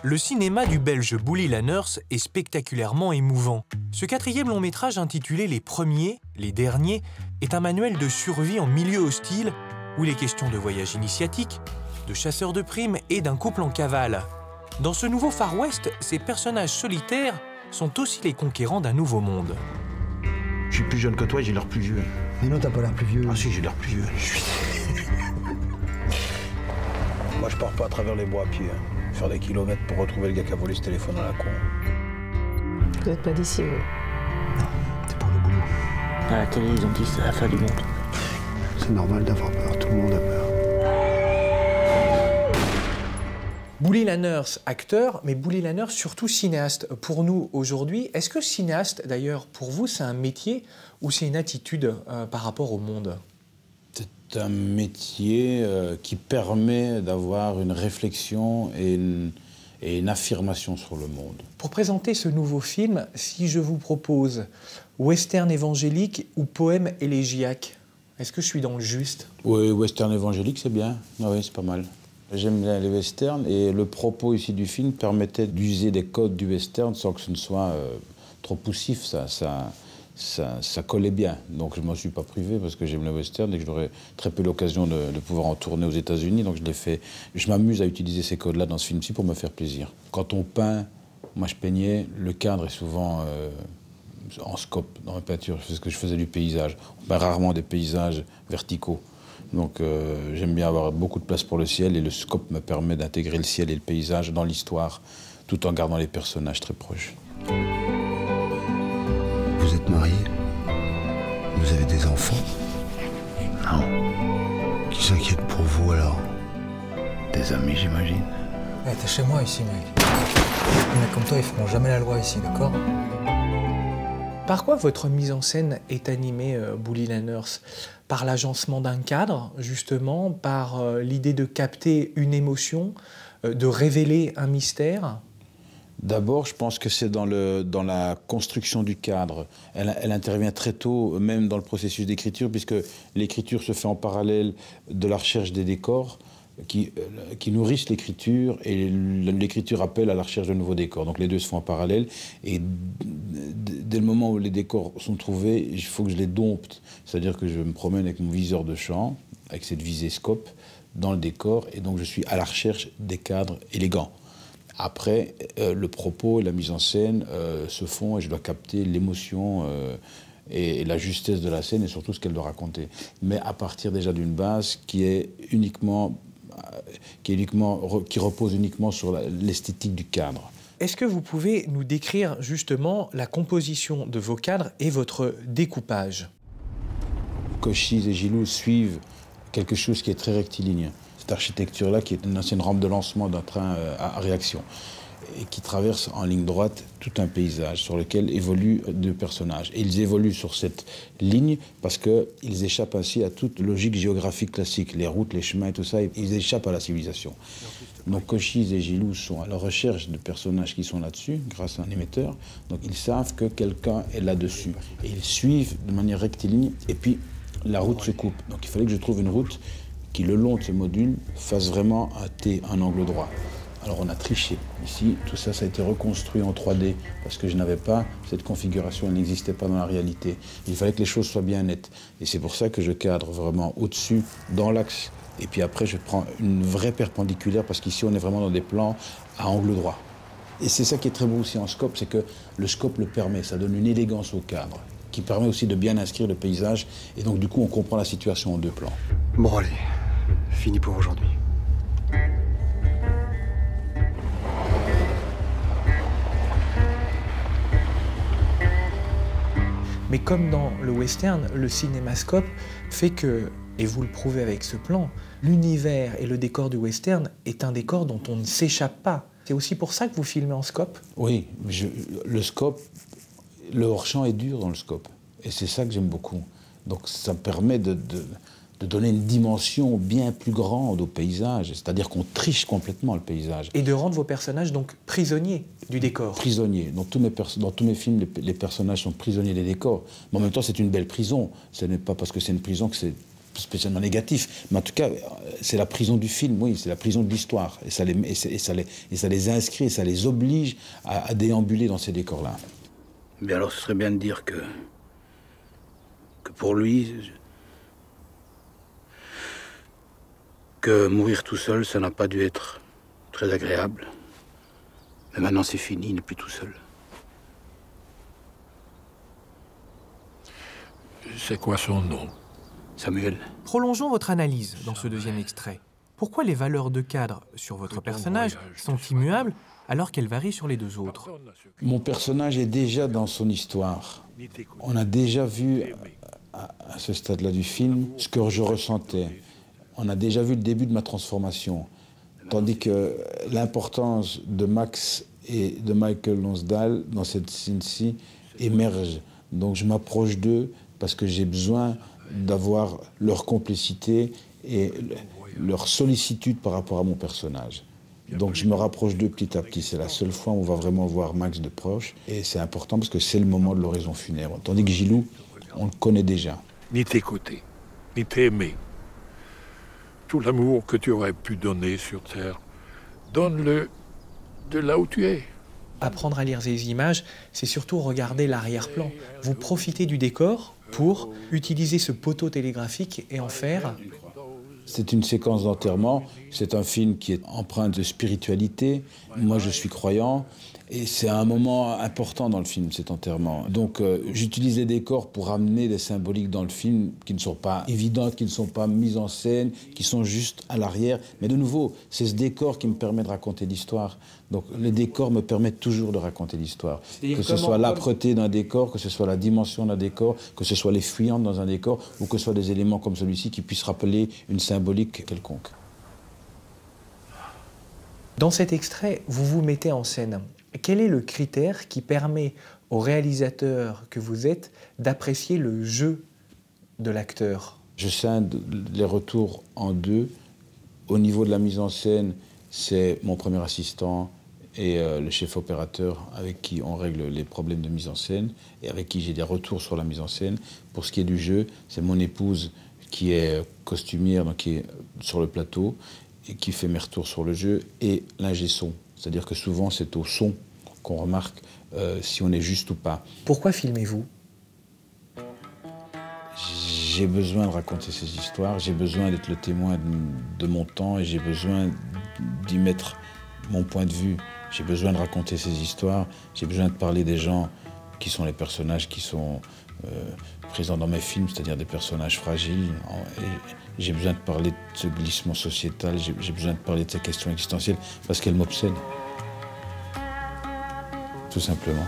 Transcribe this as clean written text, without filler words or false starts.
Le cinéma du Belge Bouli Lanners est spectaculairement émouvant. Ce quatrième long métrage intitulé Les Premiers, les Derniers est un manuel de survie en milieu hostile où il est question de voyage initiatique, de chasseurs de primes et d'un couple en cavale. Dans ce nouveau Far West, ces personnages solitaires sont aussi les conquérants d'un nouveau monde. Je suis plus jeune que toi et j'ai l'air plus vieux. Mais non, t'as pas l'air plus vieux. Ah si, j'ai l'air plus vieux. Moi, je pars pas à travers les bois à pied. Faire des kilomètres pour retrouver le gars qui a volé ce téléphone à la con. Vous n'êtes pas d'ici, vous? Non, c'est pour le boulot. À la télé, ils ont dit que c'est la fin du monde. C'est normal d'avoir peur, tout le monde a peur. Bouli Lanners, acteur, mais Bouli Lanners surtout cinéaste. Pour nous aujourd'hui, est-ce que cinéaste, d'ailleurs, pour vous, c'est un métier ou c'est une attitude par rapport au monde? C'est un métier qui permet d'avoir une réflexion et une affirmation sur le monde. Pour présenter ce nouveau film, si je vous propose western évangélique ou poème élégiaque, est-ce que je suis dans le juste? Oui, western évangélique, c'est bien. Ah oui, c'est pas mal. J'aime bien les westerns et le propos ici du film permettait d'user des codes du western sans que ce ne soit trop poussif. Ça collait bien. Donc je ne m'en suis pas privé parce que j'aime le western et que j'aurais très peu l'occasion de pouvoir en tourner aux États-Unis. Donc je l'ai fait. Je m'amuse à utiliser ces codes-là dans ce film-ci pour me faire plaisir. Quand on peint, moi je peignais, le cadre est souvent en scope dans la peinture. Parce que je faisais du paysage. On peint rarement des paysages verticaux. Donc j'aime bien avoir beaucoup de place pour le ciel et le scope me permet d'intégrer le ciel et le paysage dans l'histoire tout en gardant les personnages très proches. Vous êtes marié? Vous avez des enfants? Non. Qui s'inquiète pour vous alors? Des amis, j'imagine. Hey, t'es chez moi ici, mec. Les mecs comme toi, ils feront jamais la loi ici, d'accord? Par quoi votre mise en scène est animée, Bouli Lanners? Par l'agencement d'un cadre, justement, par l'idée de capter une émotion, de révéler un mystère? D'abord, je pense que c'est dans la construction du cadre. Elle intervient très tôt, même dans le processus d'écriture, puisque l'écriture se fait en parallèle de la recherche des décors qui nourrissent l'écriture, et l'écriture appelle à la recherche de nouveaux décors. Donc les deux se font en parallèle, et dès le moment où les décors sont trouvés, il faut que je les dompte. C'est-à-dire que je me promène avec mon viseur de champ, avec cette visée scope, dans le décor, et donc je suis à la recherche des cadres élégants. Après, le propos et la mise en scène se font et je dois capter l'émotion et la justesse de la scène et surtout ce qu'elle doit raconter. Mais à partir déjà d'une base qui repose uniquement sur l'esthétique du cadre. Est-ce que vous pouvez nous décrire justement la composition de vos cadres et votre découpage? Cochise et Gilou suivent quelque chose qui est très rectiligne. Cette architecture-là, qui est une ancienne rampe de lancement d'un train à réaction, et qui traverse en ligne droite tout un paysage sur lequel évoluent deux personnages. Et ils évoluent sur cette ligne parce qu'ils échappent ainsi à toute logique géographique classique, les routes, les chemins et tout ça, ils échappent à la civilisation. Donc Cochise et Gilou sont à la recherche de personnages qui sont là-dessus, grâce à un émetteur. Donc ils savent que quelqu'un est là-dessus. Et ils suivent de manière rectiligne, et puis la route se coupe. Donc il fallait que je trouve une route qui, le long de ce module, fasse vraiment un T, un angle droit. Alors on a triché. Ici, tout ça, ça a été reconstruit en 3D, parce que je n'avais pas cette configuration, elle n'existait pas dans la réalité. Il fallait que les choses soient bien nettes. Et c'est pour ça que je cadre vraiment au-dessus, dans l'axe. Et puis après, je prends une vraie perpendiculaire, parce qu'ici, on est vraiment dans des plans à angle droit. Et c'est ça qui est très beau aussi en scope, c'est que le scope le permet, ça donne une élégance au cadre, qui permet aussi de bien inscrire le paysage. Et donc, du coup, on comprend la situation en deux plans. Bon, allez, fini pour aujourd'hui. Mais comme dans le western, le cinémascope fait que, et vous le prouvez avec ce plan, l'univers et le décor du western est un décor dont on ne s'échappe pas. C'est aussi pour ça que vous filmez en scope? Oui, le scope, le hors-champ est dur dans le scope. Et c'est ça que j'aime beaucoup. Donc ça permet de donner une dimension bien plus grande au paysage. C'est-à-dire qu'on triche complètement le paysage. Et de rendre vos personnages donc prisonniers du décor. Prisonniers. Dans tous mes films, les personnages sont prisonniers des décors. Mais en même temps, c'est une belle prison. Ce n'est pas parce que c'est une prison que spécialement négatif, mais en tout cas, c'est la prison du film, oui, c'est la prison de l'histoire. Et ça les inscrit, et ça les oblige à déambuler dans ces décors-là. Mais alors, ce serait bien de dire que pour lui, que mourir tout seul, ça n'a pas dû être très agréable. Mais maintenant, c'est fini, il n'est plus tout seul. C'est quoi son nom? Samuel. Prolongeons votre analyse dans ce deuxième extrait. Pourquoi les valeurs de cadre sur votre personnage sont immuables alors qu'elles varient sur les deux autres? Mon personnage est déjà dans son histoire. On a déjà vu, à ce stade-là du film, ce que je ressentais. On a déjà vu le début de ma transformation. Tandis que l'importance de Max et de Michael Lonsdale dans cette scène-ci émerge. Donc je m'approche d'eux parce que j'ai besoin d'avoir leur complicité et leur sollicitude par rapport à mon personnage. Donc je me rapproche d'eux petit à petit. C'est la seule fois où on va vraiment voir Max de proche. Et c'est important parce que c'est le moment de l'oraison funèbre. Tandis que Gilou, on le connaît déjà. Ni t'écouter, ni t'aimer. Tout l'amour que tu aurais pu donner sur Terre, donne-le de là où tu es. Apprendre à lire ces images, c'est surtout regarder l'arrière-plan. Vous profitez du décor pour utiliser ce poteau télégraphique et en faire... C'est une séquence d'enterrement, c'est un film qui est empreint de spiritualité. Moi, je suis croyant et c'est un moment important dans le film, cet enterrement. Donc, j'utilise les décors pour amener des symboliques dans le film qui ne sont pas évidentes, qui ne sont pas mises en scène, qui sont juste à l'arrière. Mais de nouveau, c'est ce décor qui me permet de raconter l'histoire. Donc, les décors me permettent toujours de raconter l'histoire. Que ce soit l'âpreté d'un décor, que ce soit la dimension d'un décor, que ce soit les fuyantes dans un décor, ou que ce soit des éléments comme celui-ci qui puissent rappeler une symbolique quelconque. Dans cet extrait, vous vous mettez en scène. Quel est le critère qui permet au réalisateur que vous êtes d'apprécier le jeu de l'acteur? Je scinde les retours en deux. Au niveau de la mise en scène, c'est mon premier assistant et le chef opérateur avec qui on règle les problèmes de mise en scène et avec qui j'ai des retours sur la mise en scène. Pour ce qui est du jeu, c'est mon épouse qui est costumière, donc qui est sur le plateau et qui fait mes retours sur le jeu, et l'ingé son. C'est-à-dire que souvent, c'est au son qu'on remarque si on est juste ou pas. Pourquoi filmez-vous? J'ai besoin de raconter ces histoires, j'ai besoin d'être le témoin de mon temps et j'ai besoin d'y mettre mon point de vue. J'ai besoin de raconter ces histoires, j'ai besoin de parler des gens qui sont les personnages qui sont présents dans mes films, c'est-à-dire des personnages fragiles. Et j'ai besoin de parler de ce glissement sociétal, j'ai besoin de parler de ces questions existentielles parce qu'elles m'obsèdent. Tout simplement.